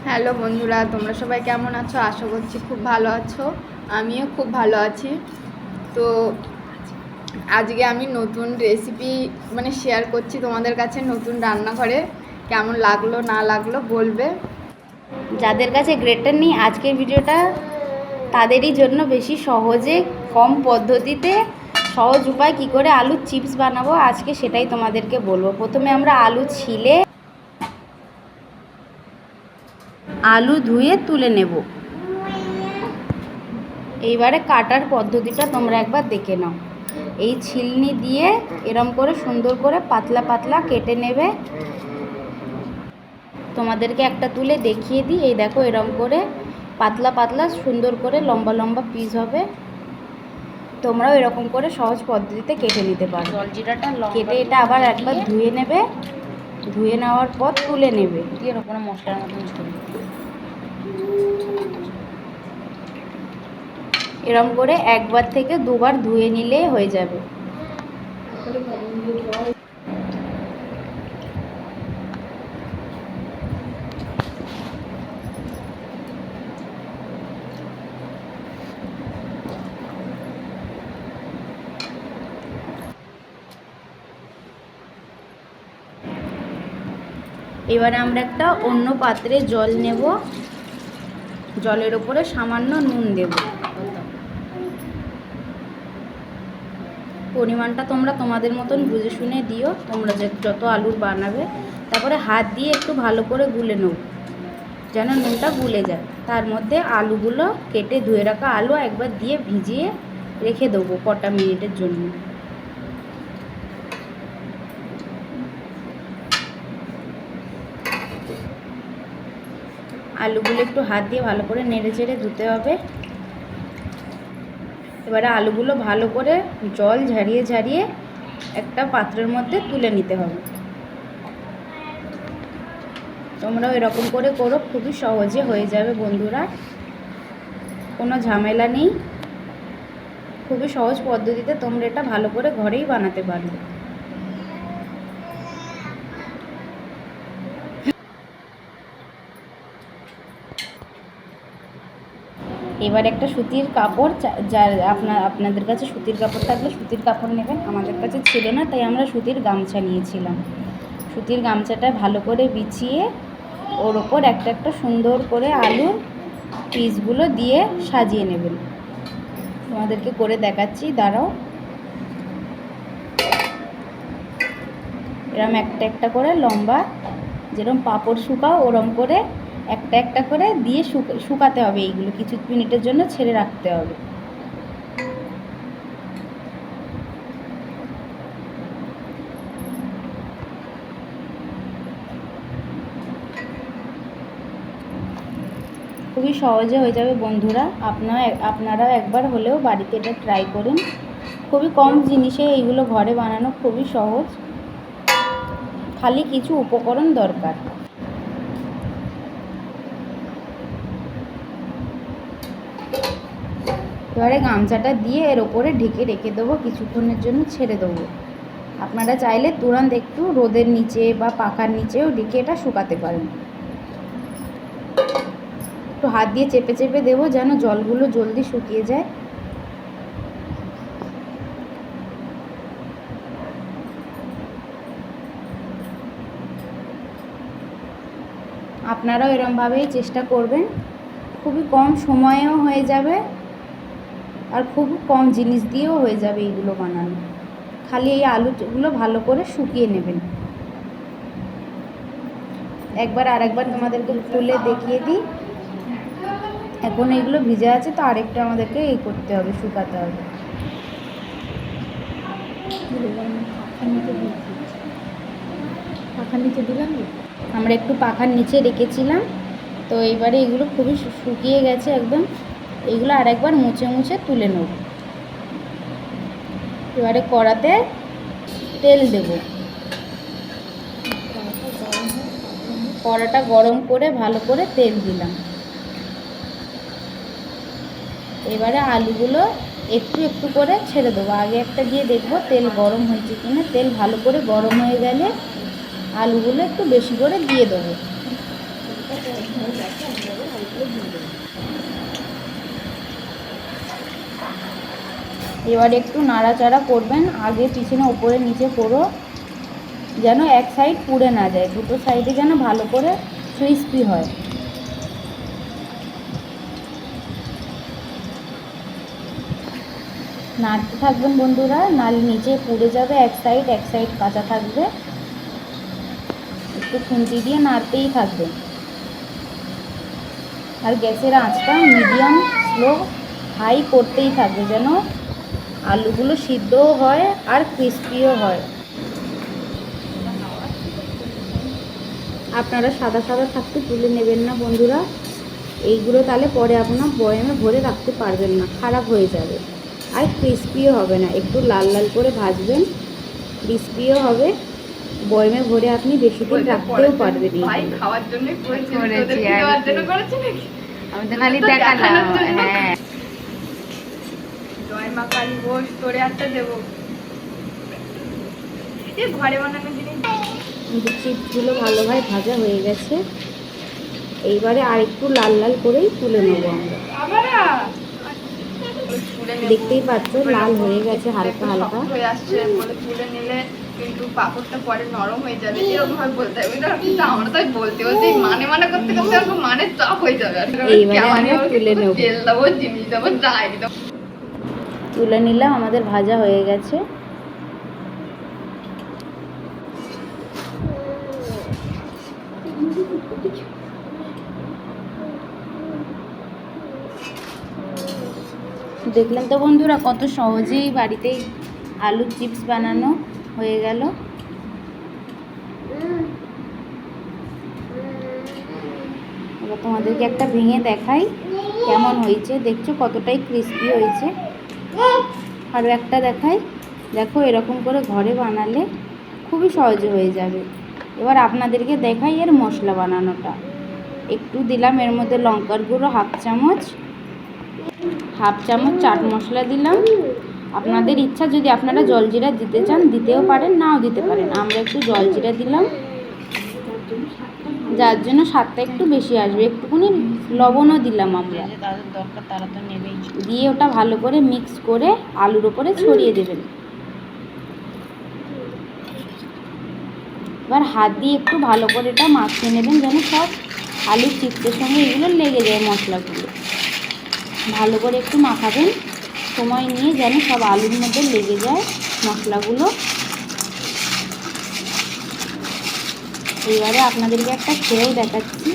Hello বন্ধুরা, তোমরা সবাই কেমন আছো? আশা করছি খুব ভালো আছো। আমিও খুব ভালো আছি। তো আজকে আমি নতুন রেসিপি শেয়ার করছি তোমাদের কাছে। নতুন রান্নাঘরে কেমন লাগলো না লাগলো বলবে। যাদের কাছে গ্রেটার নেই, আজকের ভিডিওটা তাদেরই জন্য। বেশি সহজে কম পদ্ধতিতে সহজ উপায় কী করে আলুর চিপস বানাবো আজকে সেটাই তোমাদেরকে বলবো। প্রথমে আমরা আলু ছিলে আলু ধুয়ে তুলে নেব। এইবারে কাটার পদ্ধতিটা তোমরা একবার দেখে নাও। এই ছিলনি দিয়ে এরম করে সুন্দর করে পাতলা পাতলা কেটে নেবে। তোমাদেরকে একটা তুলে দেখিয়ে দিই। এই দেখো, এরম করে পাতলা পাতলা সুন্দর করে লম্বা লম্বা পিস হবে। তোমরাও এরকম করে সহজ পদ্ধতিতে কেটে নিতে পারো। জলজিরাটা কেটে এটা আবার একবার ধুয়ে নেবে। ধুয়ে নেওয়ার পর তুলে নেবে, দিয়ে এর ওপরে মশলার মতন ছড়িয়ে এরম করে একবার থেকে দুবার ধুয়ে নিলে হয়ে যাবে। এবারে আমরা একটা অন্য পাত্রে জল নেব। জলের ওপরে সামান্য নুন দেব। পরিমাণটা তোমরা তোমাদের মতন বুঝে শুনে দিও, তোমরা যত আলুর বানাবে। তারপরে হাত দিয়ে একটু ভালো করে গুলে নেব, যেন নুনটা গুলে যায়। তার মধ্যে আলুগুলো কেটে ধুয়ে রাখা আলু একবার দিয়ে ভিজিয়ে রেখে দেবো কটা মিনিটের জন্য। আলুগুলো একটু হাত দিয়ে ভালো করে নেড়ে চেড়ে ধুতে হবে। এবারে আলুগুলো ভালো করে জল ঝারিয়ে ঝারিয়ে একটা পাত্রের মধ্যে তুলে নিতে হবে। তোমরাও এরকম করে করো, খুবই সহজে হয়ে যাবে বন্ধুরা, কোনো ঝামেলা নেই। খুবই সহজ পদ্ধতিতে তোমরা এটা ভালো করে ঘরেই বানাতে পারবে। এবার একটা সুতির কাপড়, যার আপনাদের কাছে সুতির কাপড় থাকলে সুতির কাপড় নেবেন। আমাদের কাছে ছিল না, তাই আমরা সুতির গামছা নিয়েছিলাম। সুতির গামছাটা ভালো করে বিছিয়ে ওর ওপর একটা একটা সুন্দর করে আলুর পিসগুলো দিয়ে সাজিয়ে নেবেন। তোমাদেরকে করে দেখাচ্ছি, দাঁড়াও। এরম একটা একটা করে লম্বা, যেরকম পাঁপড় শুকাও ওরম করে একটা একটা করে দিয়ে শুকাতে হবে। এইগুলো কিছু মিনিটের জন্য ছেড়ে রাখতে হবে। খুবই সহজে হয়ে যাবে বন্ধুরা। আপনারাও একবার হলেও বাড়িতে এটা ট্রাই করুন। খুবই কম জিনিসে এইগুলো ঘরে বানানো খুবই সহজ, খালি কিছু উপকরণ দরকার। এবারে গামছাটা দিয়ে এর ওপরে ঢেকে রেখে দেবো, কিছুক্ষণের জন্য ছেড়ে দেবো। আপনারা চাইলে তুরন্ত একটু রোদের নিচে বা পাখার নিচেও রেখে এটা শুকাতে পারেন। একটু হাত দিয়ে চেপে চেপে দেবো যেন জলগুলো জলদি শুকিয়ে যায়। আপনারাও এরমভাবেই চেষ্টা করবেন। খুবই কম সময়েও হয়ে যাবে আর খুব কম জিনিস দিয়েও হয়ে যাবে এইগুলো বানানো। খালি এই আলুগুলো ভালো করে শুকিয়ে নেবেন। একবার আরেকবার তোমাদেরকে খুলে দেখিয়ে দিই। এখন এগুলো ভিজে আছে, তো আরেকটা আমাদেরকে এই করতে হবে, শুকাতে হবে। পাখার নিচে দিলাম, আমরা একটু পাখার নিচে রেখেছিলাম, তো এইবারে এগুলো খুবই শুকিয়ে গেছে একদম। এইগুলো আরেকবার মুছে মুছে তুলে নেব। এবারে কড়াতে তেল দেব। কড়াটা গরম করে ভালো করে তেল দিলাম। এবারে আলুগুলো একটু একটু করে ছেড়ে দেবো। আগে একটা দিয়ে দেখবো তেল গরম হয়েছে কিনা। তেল ভালো করে গরম হয়ে গেলে আলুগুলো একটু বেশি করে দিয়ে দেবো। এবার একটু নাড়াচাড়া করবেন, আগে পিছনে উপরে নিচে করো, যেন এক সাইড পুড়ে না যায়, দুটো সাইডে যেন ভালো করে ক্রিস্পি হয়। নাড়তে থাকবেন বন্ধুরা, নাড়লে নিচে পুড়ে যাবে, এক সাইড কাঁচা থাকবে। একটু খুন্তি দিয়ে নাড়তেই থাকবেন। আর গ্যাসের আঁচটা মিডিয়াম স্লো হাই করতেই থাকবে, যেন আলুগুলো সিদ্ধও হয় আর ক্রিস্পিও হয়। আপনারা সাদা সাদা থাকতে তুলে নেবেন না বন্ধুরা, এইগুলো তাহলে পরে আপনার বয়ামে ভরে রাখতে পারবেন না, খারাপ হয়ে যাবে আর ক্রিস্পিও হবে না। একটু লাল লাল করে ভাজবেন, ক্রিস্পিও হবে, বয়ামে ভরে আপনি বেশি দিন রাখতেও পারবেন। ভাই খাওয়ার জন্য করেছি, করেছি তোদের আর খাওয়ার কি। জন্য করেছি নাকি? আমি তো খালি তো দেখালাম। দেখানোর জন্য। হ্যাঁ, জয় মা কালী বস, তোরে একটা দেবো। এই ঘরে বানানো জিনিস। কিন্তু চিপসগুলো ভালোভাবে ভাজা হয়ে গেছে, এইবারে আর একটু লাল লাল করেই তুলে নেবো আমরা। দেখতেই পাচ্ছ লাল হয়ে গেছে হালকা হালকা। শক্ত হয়ে আসছে বলে তুলে নিলে কিন্তু পাপড়টা পরে নরম হয়ে যাবে, এরকম ভাবে বলতে হবে। কিন্তু আমরা তো বলতে বলতে মানে করতে করতে আমাকে মানে চাপ হয়ে যাবে। এইবারে আমরা তুলে নেব। তেল দেবো, জিনিস দেবো, যাই দেবো। তুলে নিলাম, আমাদের ভাজা হয়ে গেছে। দেখলেন তো বন্ধুরা, কত সহজেই বাড়িতেই আলুর চিপস বানানো হয়ে গেল। এবার তোমাদেরকে একটা ভেঙে দেখাই কেমন হয়েছে। দেখছো কতটাই ক্রিস্পি হয়েছে। আরও একটা দেখাই, দেখো এরকম করে ঘরে বানালে খুবই সহজে হয়ে যাবে। এবার আপনাদেরকে দেখাই এর মশলা বানানোটা। একটু দিলাম এর মধ্যে লঙ্কার গুঁড়ো হাফ চামচ চাট মশলা দিলাম। আপনাদের ইচ্ছা, যদি আপনারা জলজিরা দিতে চান দিতেও পারেন, নাও দিতে পারেন। আমরা একটু জলজিরা দিলাম, যার জন্য স্বাদটা একটু বেশি আসবে। একটুখানি লবণও দিলাম আমরা, দিয়ে ওটা ভালো করে মিক্স করে আলুর ওপরে ছড়িয়ে দেবেন। এবার হাত দিয়ে একটু ভালো করে এটা মাখিয়ে নেবেন, যেন সব আলুর চিপসের সঙ্গে এগুলো লেগে যায় মশলাগুলো। ভালো করে একটু মাখাবেন, সময় নিয়ে, যেন সব আলুর মধ্যে লেগে যায় মশলাগুলো। এবারে আপনাদেরকে একটা খেয়েও দেখাচ্ছি।